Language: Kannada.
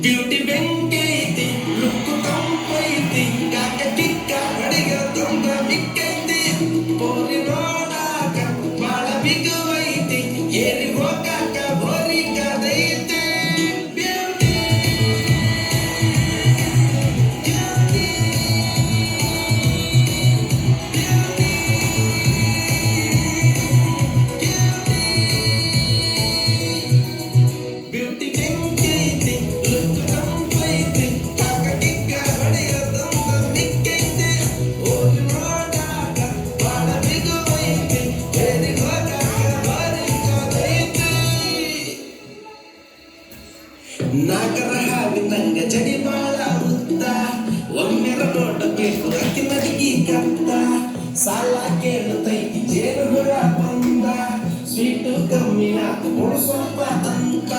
ಬ್ಯೂಟಿ ಬೆಂಕಿ ಐತಿ ಲುಕ್ಕು ತಂಪೈತಿ ಕಾಕ ಕಿಕ್ಕ ಅಡಿಗ ತುಂಬ ಮಿಕ್ಕೈತಿ ಪೋರಿ ನೋಡಾಕ ಬಾಳ ಬಿಗುವೈತಿ ಏರಿ ಹೋಗಾಕ ಬೋರಿ ಕದೈತಿ ಬ್ಯೂಟಿ ಬ್ಯೂಟಿ ಬೆಂಕಿ ಐತಿ ಲುಕ್ಕು ತಂಪೈತಿ ಕಾಕ ಕಿಕ್ಕ ಅಡಿಗ ತುಂಬ ಮಿಕ್ಕೈತಿ ಪೋರಿ ನೋಡಾಕ ಬಾಳ ಬಿಗುವೈತಿ ಏರಿ ಹೋಗಾಕ ಬೋರಿ ಕದೈತಿ ನಾಗರ ಹಾವಿನಂಗ ಜಡಿ ಬಾಳ ಉದ್ದ ಒಮ್ಮೆರ ನೋಡಬೇಕು ಅಕ್ಕಿ ನಡಿಗಿ ಕತ್ತ ಸಾಲ ಕೇಳುತ್ತೈತಿ ಜೇನು ಹುಳ ಬಂದ ಸ್ವೀಟು ಕಮ್ಮಿ ಆತು ಸ್ವಲ್ಪ ಅಂತ